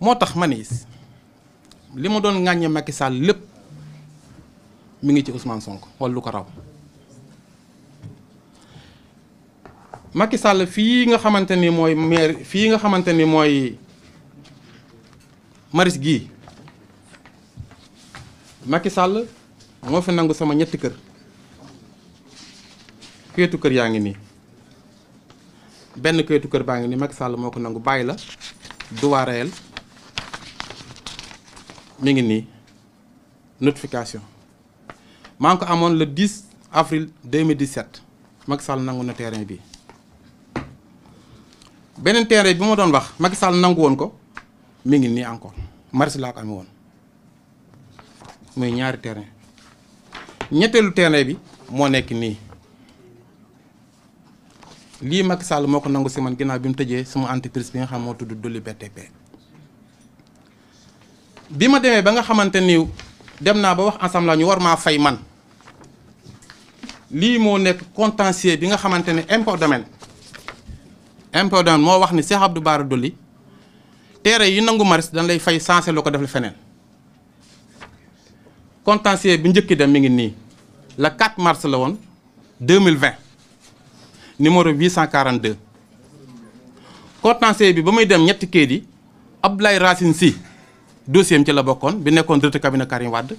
moo tax ma ne li ma doon ŋàññe Macky Sall lépp mi ngi ci Ousmane Sonko wala lu ko raw. Macky Sall fii nga xamante ni mooy maire fii nga xamante ni mooy maris gii Macky Sall moo fi nangu sama ñetti kër kayitu kër yaa ngi nii benn kayitu kër baa ngi nii Macky Sall moo ko nangu bàyyi la droit réel mi ngi nii notification maa ngi ko amoon le 10 avril 2017 Macky Sall nangu na terrain bi beneen terrain bi ma doon wax Macky Sall nangu woon ko mi ngi nii encore maris laa ko amee woon muy ñaari terrain ñetteelu terrain bi moo nekk nii lii Macky Sall moo ko nangu si man ginnaaw bi mu tëjee sama entreprise bi nga xam moo tudd Doli BTP. bi ma demee ba nga xamante ni dem naa ba wax ensemble ñu war maa fay man lii moo nekk contentieux bi nga xamante ne impôt domaine moo wax ni Cheikh Abdou Bara Dolly terrain yi nangu maris dañ lay fay sensé lu ko def la feneen contentieux bi njëkki dem mi ngi nii le 4 mars la woon 2020 numéro 842 contentieux bi ba muy dem ñetti kayit yi Abdoulaye Racine Sy dossier am ci la bokkoon bi nekkoon directeur cabinet Karim Wade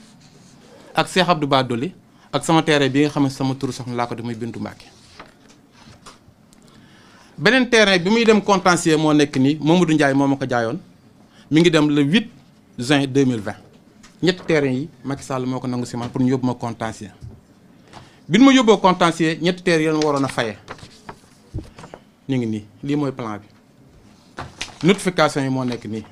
ak Cheikh Abdou Bara Dolly ak sama terrain bi nga xam ne sama turu soxna laa ko def muy Bintu Mbacke beneen terrain bi muy dem contentieux moo nekk nii Mamadou Ndiaye moo ma ko jaayoon mi ngi dem le 8 juin 2020 ñetti terrain yi Macky Sall moo ko nangu si man pour ñu yóbbu ma contentieux bi ñu ma yóbboo contentieux ñetti terrain yi ma waroon a fayee ñu ngi nii lii mooy plan bi notification yi moo nekk nii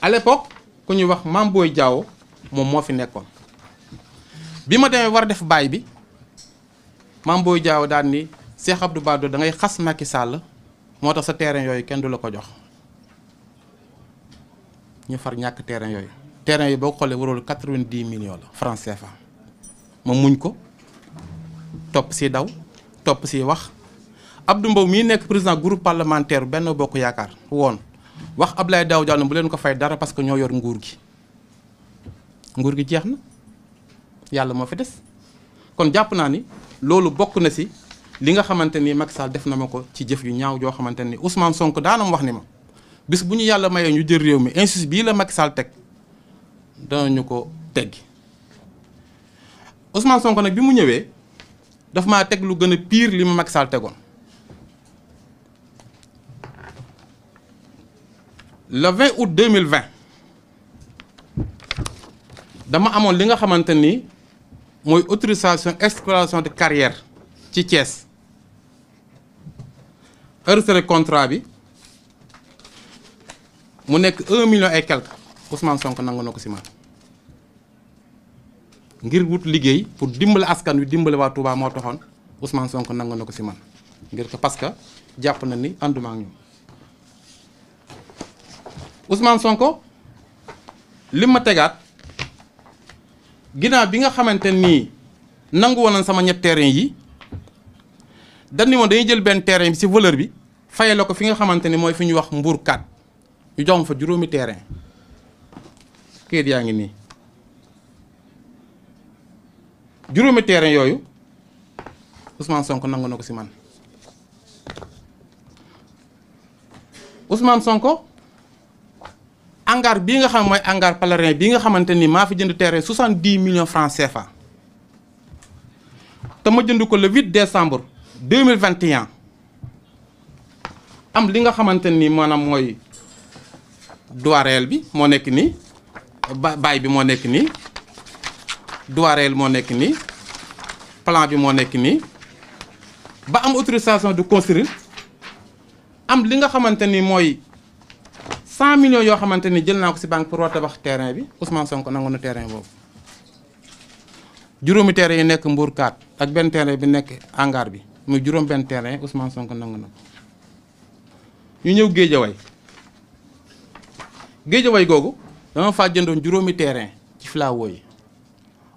à l'époque ku ñuy wax Mame Boye Diao moom moo fi nekkoon bi ma demee war a def baay bi Mame Boye Diao daal ni Cheikh Abdou Bara Dolly da ngay xas Macky Sall moo tax sa terrain yooyu kenn du la ko jox ñu far ñàkk terrain yooyu terrain yi boo ko xoolee warul 90 millions la francs CFA ma muñ ko topp si daw topp si wax Abdou Mbow mii nekk président groupe parlementaire Benno Bokk Yaakaar woon wax Abdoulaye Daouda Diallo bu leen ko fay dara parce que ñoo yor nguur gi jeex na yàlla moo fi des kon jàpp naa ni loolu bokk na si li nga xamante ni Macky Sall def na ma ko ci jëf yu ñaaw joo xamante ni Ousmane Sonko daanam wax ni ma bis bu ñu yàlla mayee ñu jël réew mi injustice bii la Macky Sall teg danañu ko teggi Ousmane Sonko nag bi mu ñëwee daf maa teg lu gën a pire li ma Macky Sall tegoon le 20 août 2020 dama amoon li nga xamante ni mooy autorisation exploration de carrière ci Thiès enregistré contrat bi mu nekk 1 million et quelque Ousmane Sonko nangu na ko si man ngir wut liggéey pour dimbali askan wi dimbali waa Touba moo taxoon Ousmane Sonko nangu na ko si man ngir ko parce que jàpp na ni ànduma ak ñoom Ousmane Sonko li ma tegaat ginnaaw bi nga xamante nii nangu woon nañ sama ñett terrain yi dañ ni moom dañuy jël benn terrain bi ci valeur bi fayee la ko fi nga xamante ni mooy fi ñuy wax Mbour 4 ñu jox ma fa juróomi terrain kayit yaa ngi nii juróomi terrain yooyu Ousmane Sonko nangu na ko ci man Ousmane Sonko hangar bii nga xam mooy hangar pèlerin bii nga xamante ni maa fi jënd terrain 70 millions francs CFA te ma jënd ko le 8 décembre 2021 am li nga xamante ni maanaam mooy droit réel bi moo nekk nii baay bi moo nekk nii droit réel moo nekk nii plan bi moo nekk nii ba am autorisation de construire am li nga xamante ni mooy 100 millions yoo xamante ni jël naa ko ci banque pour war tabax terrain bi Ousmane Sonko nangu na terrain boobu juróomi terrain yi nekk Mbour 4 ak benn terrain bi nekk hangar bi muy juróom benn terrain Ousmane Sonko nangu na ko ñu ñëw Géejawaay googu dama faa jëndoon juróomi terrain ci filao yi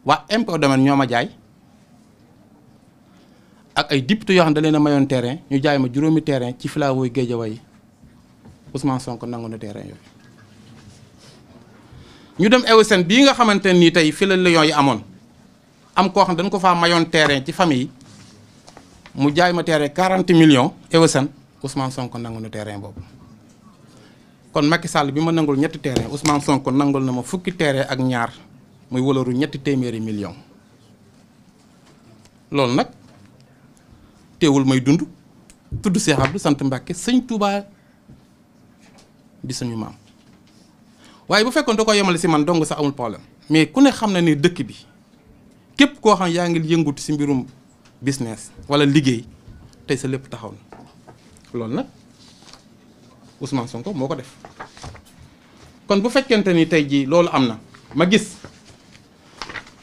waa impôt domaine ñoo ma jaay ak ay député yoo xam ne da leen a mayoon terrain ñu jaay ma juróomi terrain ci filao yi Géejawaay yi Ousmane Sonko nangu na terrain yooyu ñu dem Ewesen bii nga xamante nii tey fi la Lions yi amoon am koo xam dañ ko faa mayoon terrain ci famille mu jaay ma terrain 40 millions Ewesen Ousmane Sonko nangu na terrain boobu. kon Macky Sall bi ma nangul ñetti terrain Ousmane Sonko nangul na ma fukki terrain ak ñaar muy walaru ñetti téeméeri millions loolu nag teewul may dund tudd Cheikh Abdou sant Mbacke sëñ Touba di suñu maam waaye bu fekkoon da ko yemale si man dong sax amul problème mais ku ne xam na ni dëkk bi képp koo xam yaa ngi yëngut si mbirum business wala liggéey tey sa lépp taxaw na loolu nag Ousmane Sonko moo ko def kon bu fekkente ni tey jii loolu am na ma gis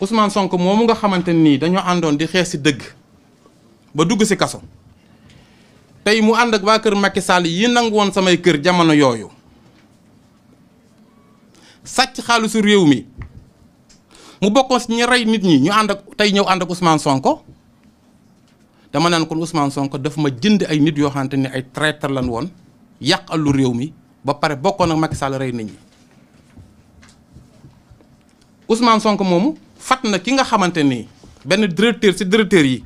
Ousmane Sonko moomu nga xamante nii dañoo àndoon di xeex si dëgg ba dugg si kaso tey mu ànd ak waa kër Macky Sall yi nangu woon samay kër jamono yooyu sàcc xaalisu réew mi mu bokkoon si ñi rey nit ñi ñu ànd ak tey ñëw ànd ak Ousmane Sonko dama naan kon Ousmane Sonko daf ma jënd ay nit yoo xamante ni ay traître lan woon yàq lu réew mi ba pare bokkoon ak Macky Sall rey nit ñi Ousmane Sonko moomu fat na ki nga xamante ni benn directeur si directeur yi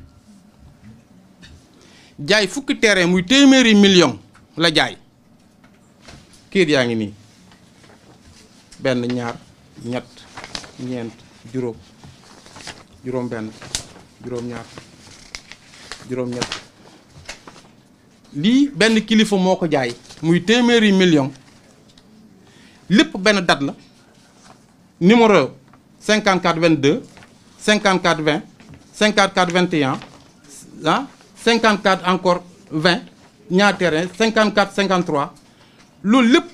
jaay fukki terrain muy téeméeri million la jaay kër yaa ngi nii benn ñaar ñett ñeent juróom juróom benn juróom ñaar juróom ñett lii benn kilifa moo ko jaay muy téeméeri million lépp benn date la numéro 54 22 54 20 54 21 ah 54 encore 20 ñaar terrain 54 53 loolu lépp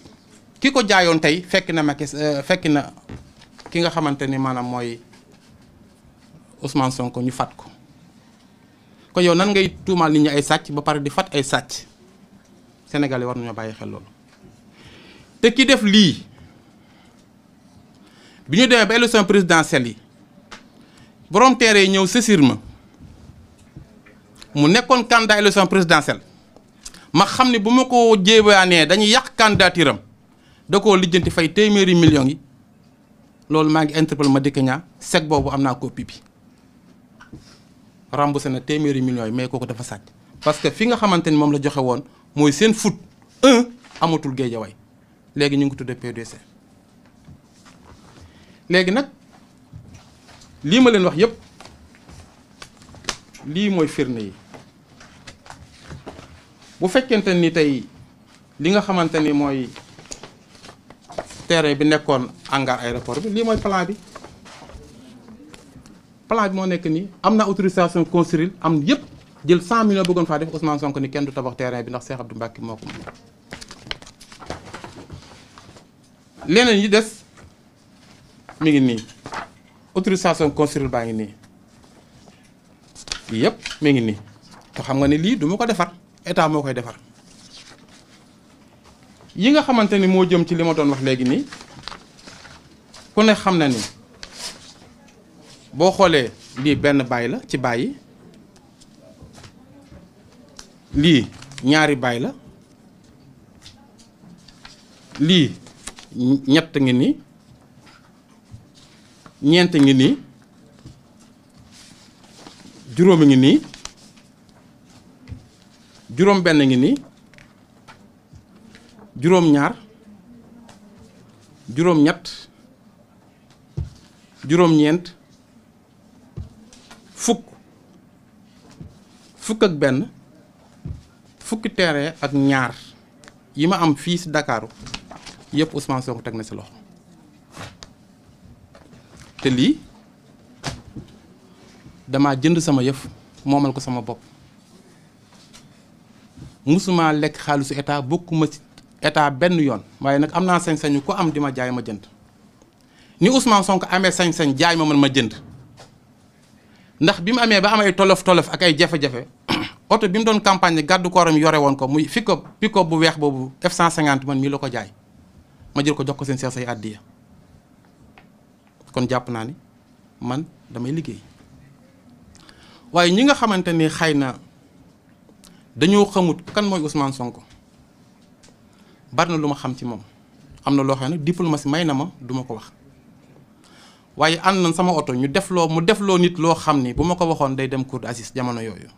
ki ko jaayoon tey fekk na Macky fekk na ki nga xamante ni maanaam mooy Ousmane Sonko ñu fat ko kon yow nan ngay tuumaal nit ñi ay sàcc ba pare di fat ay sàcc Sénégalais war nañoo bàyyi xel loolu te ki def lii bi ñu demee ba élection présidentielle yi borom terrain yi ñëw saisir ma mu nekkoon candidat élection présidentielle ma xam ne bu ma ko jéebaanee dañuy yàq candidature am da koo lijjanti fay téeméeri millions yi loolu maa ngi interpellé ma dëkk ñaa sec boobu am naa copie bi remboursé na téeméeri millions yi mais kooku dafa sàcc parce que fi nga xamante ni moom la joxe woon mooy seen foot 1 amatul Guédiawaye léegi ñu ngi ko tuddee PDC léegi nag lii ma leen wax yépp lii mooy firnde yi bu fekkente ni tey li nga xamante ni mooy terrain bi nekkoon hangar aéroport bi lii mooy plan bi moo nekk nii am na autorisation construire am yëpp jël 100 millions bëggoon faa def Ousmane Sonko ni kenn du tabax terrain bi ndax Cheikh Abdou Mbacké moo ko moom leneen yi des mi ngi nii autorisation construire baa ngi nii lii yëpp mi ngi nii te xam nga ni lii du ma ko defar état moo koy defar yi nga xamante ni moo jëm ci li ma doon wax léegi nii ku ne xam na ni boo xoolee lii benn baay la ci baay yi lii ñaari baay la lii ñett ngi nii ñeent ngi nii juróomi ngi nii juróom benn ngi nii juróom ñaar juróom ñett juróom ñeent fukk ak benn fukki terrain ak ñaar yi ma am fii si Dakaaru yëpp Ousmane Sonko teg na si loxo te lii dama jënd sama yëf moomal ko sama bopp musuma lekk xaalisu état bokkuma ci état benn yoon waaye nag am naa sañ-sañu ko am di ma jaay ma jënd ni Ousmane Sonko amee sañ-sañ jaay ma man ma jënd ndax bi mu amee ba am ay tolof-tolof ak ay jafe-jafe oto bi mu doon campagne gàddu kooram yore woon ko muy pick-up bu weex boobu F150 man mii la ko jaay ma jël ko jox ko seen seex say àddiya kon jàpp naa ni man damay liggéey waaye ñi nga xamante ni xëy na dañoo xamut kan mooy Ousmane Sonko bari na lu ma xam ci moom am na loo xam ne diplomatie may na ma duma ko wax waaye ànd nañ sama oto ñu mu defloo nit loo xam ni bu ma ko waxoon day dem cour d'assises jamono yooyu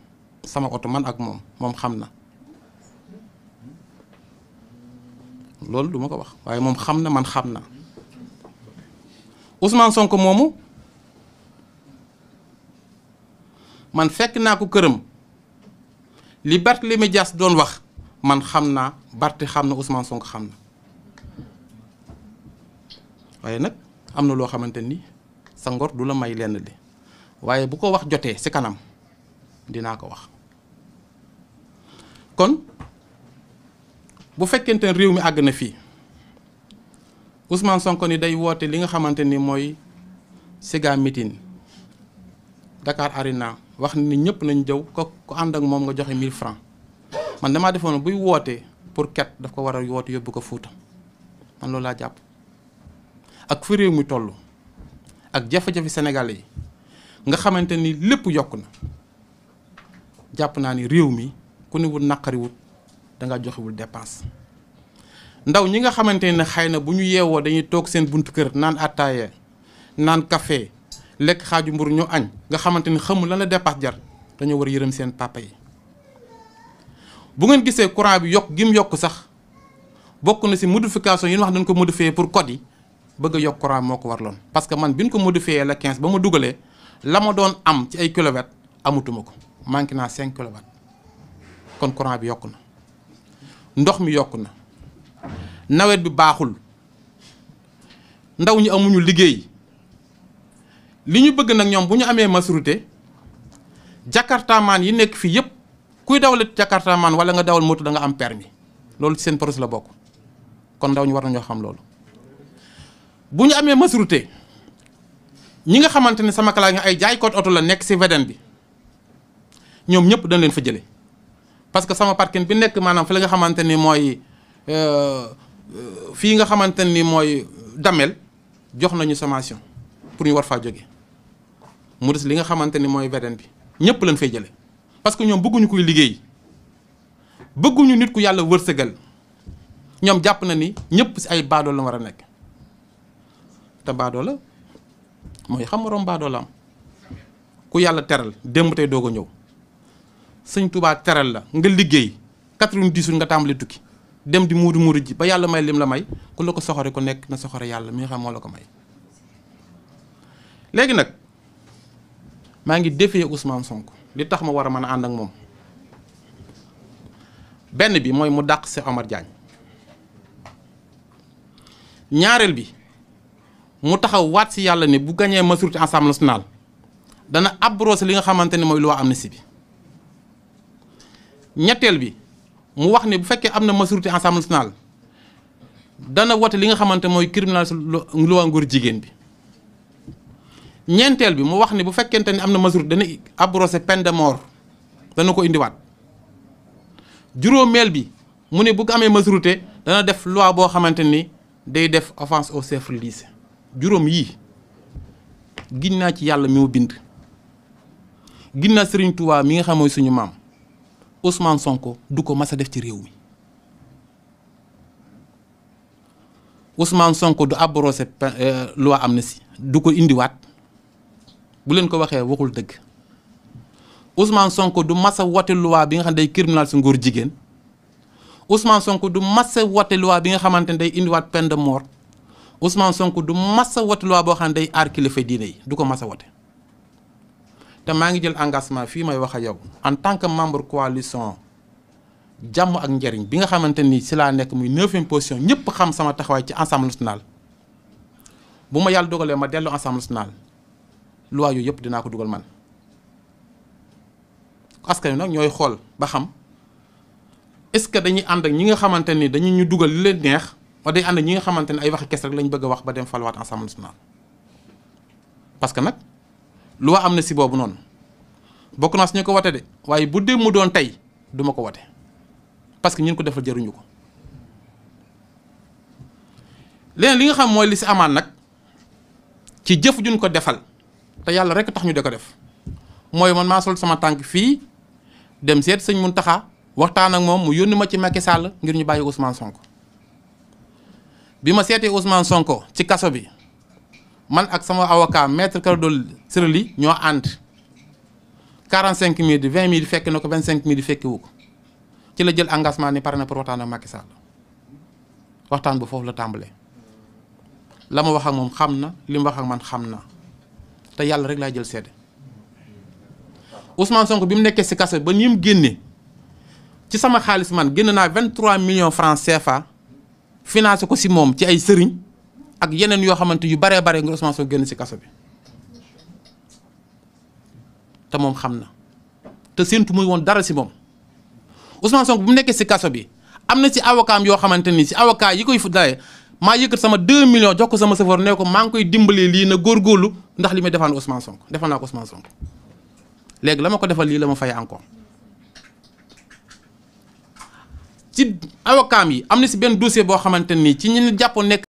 sama oto man ak moom xam na loolu du ma ko wax waaye moom xam na man xam na Ousmane Sonko moomu man fekk naa ko këram li Barthélémy Dias doon wax man xam naa Barthé xam na Ousmane Sonko xam na waaye nag am na loo xamante ni sa ngor du la may lenn li waaye bu ko wax jotee ci kanam dinaa ko wax kon bu fekkente ne réew mi àgg na fii Ousmane Sonko ni day woote li nga xamante ni mooy Sega meeting Dakar Arena wax ni ñëpp nañ jëw ko ànd ak moom nga joxe 1000 francs man damaa defoon buy woote pour ket daf ko war a woote yóbbu ko Fuuta man loolu laa jàpp ak fi réew mi toll ak jafe-jafe sénégalais yi nga xamante ni lépp yokk na jàpp naa ni réew mi ku ni wut naqariwut danga joxewul dépense ndaw ñi nga xamante ne xëy na bu ñu yeewoo dañuy toog seen buntu kër naan attaaye naan café lekk xaaju mburu ñu añ nga xamante ni xamul lan la dépense jar dañoo war a yërëm seen papa yi bu ngeen gisee courant bi yokk gim yokk sax bokk na ci modification yi ñu wax dañ ko modifier pour code yi bëgg a yokk courant moo ko warloon parce que man bi ñu ko modifier la 15 ba ma dugalee la ma doon am ci ay kilowatts amatuma ko manqué naa 5 kilowatts kon courant bi yokk na ndox mi yokk na nawet bi baaxul ndaw ñi amuñu liggéey li ñu bëgg nag ñoom bu ñu amee maturité jakartamaan yi nekk fii yëpp kuy dawal jakartamaan wala nga dawal moto da nga am permis loolu ci seen projet la bokk kon ndaw ñu war nañoo xam loolu bu ñu amee maturité ñi nga xamante ne sama kalaas nga ay jaaykoot oto la nekk ci VDN bi ñoom ñëpp dañ leen fa jëlee parce que sama parking bi nekk maanaam fi la nga xamante ni mooy fii nga xamante ni mooy Damel jox nañu sommation pour ñu war faa jóge mu des li nga xamante ni mooy VDN bi ñëpp lañ fay jëlee parce que ñoom bëgguñu kuy liggéey bëgguñu nit ku yàlla wërsëgal ñoom jàpp na ni ñëpp ci ay baadoo la war a nekk te baadoo la mooy xam moroom baadoo la am ku yàlla teral démb tey doog a ñëw sëñ Tuubaa teral la nga liggéey 98 nga tàmbali tukki dem di muudu ji ba yàlla may lim la may ku la ko soxore ku nekk na soxore yàlla mi nga xam moo la ko may. léegi nag maa ngi défier Ousmane Sonko li tax ma war a mën a ànd ak moom benn bi mooy mu dàq Cheikh Omar Diagne ñaareel bi mu taxaw waat ci yàlla ne bu gañee majorité Assemblée nationale dana abrogé li nga xamante ne mooy loi amnistie bi. ñetteel bi mu wax ne bu fekkee am na majorité Assemblée nationale dana wote li nga xamante mooy criminalisé loi ngóor jigéen bi. ñeenteel bi mu wax ne bu fekkente ni am na majorité dana abrogé peine de mort dana ko indiwaat. juróomeel bi mu ne bu amee majorité dana def loi boo xamante ni day def offense au chef religieux. juróom yii gin naa ci yàlla mi ma bind gin naa Serigne Touba mi nga xam mooy suñu maam. Ousmane Sonko du ko mas a def ci réew mi Ousmane Sonko du abrogé loi amnistie du ko indiwaat bu leen ko waxee waxul dëgg Ousmane Sonko du mas a wote loi bi nga xam ne day criminaliser ngóor jigéen Ousmane Sonko du mas a wote loi bi nga xamante ne day indiwaat peine de mort Ousmane Sonko du mas a wote loi boo xam ne day aar kilifa diine yi du ko mas a wote. te maa ngi jël engagement fii may wax ak yow en tant que membre coalition jàmm ak njariñ bi nga xamante ni si laa nekk muy 9e position ñëpp xam sama taxawaay ci Assemblée nationale bu ma yàlla dogalee ma dellu Assemblée nationale loi yooyu yëpp dinaa ko dugal man. askan wi nag ñooy xool ba xam est-ce que dañuy ànd ak ñi nga xamante ni dañu ñu dugal li leen neex wala day ànd ak ñi nga xamante ni ay waxi kes rek lañ bëgg a wax ba dem falwaat Assemblée nationale parce que nag. loi am na si boobu noonu bokk naa su ñu ko wote de waaye bu dee mu doon tey duma ko wote parce que ñun ko defal jëruñu ko leneen li nga xam mooy li si amaan nag ci jëf juñ ko defal te yàlla rek tax ñu de ko def mooy man maa sol sama tànk fii dem seet sëñ Mountakha waxtaan ak moom mu yónni ma ci Macky Sall ngir ñu bàyyi Ousmane Sonko bi ma seetee Ousmane Sonko ci kaso bi man ak sama avocat maître Clédor Ciré Ly ñoo ànd 45 000 di 20 000 di fekk na ko 25 000 di fekki wu ko ci la jël engagement ni pare na pour waxtaan ak Macky Sall waxtaan bu foofu la tàmbalee la ma wax ak moom xam na li mu wax ak man xam na te yàlla rek laay jël seede Ousmane Sonko bi mu nekkee si kaso ba ni mu génnee ci sama xaalis man génn naa 23 millions francs CFA financé ko si moom ci ay sëriñ ak yeneen yoo xamante yu baree bare nga Ousmane Sonko génn si kaso bi te moom xam na te séntu muy woon dara si moom Ousmane Sonko bu mu nekkee si kaso bi am na si avocat yoo xamante ni si avocat yi koy fu dalee maa yëkkat sama 2 millions jox ko sama chauffeur ne ko maa ngi koy dimbalee lii na góorgóorlu ndax li may defaan Ousmane Sonko defal naa ko Ousmane Sonko léegi la ma ko defal lii la ma fay encore ci avocat yi am na si benn dossier boo xamante nii ci ñi jàppoon nekk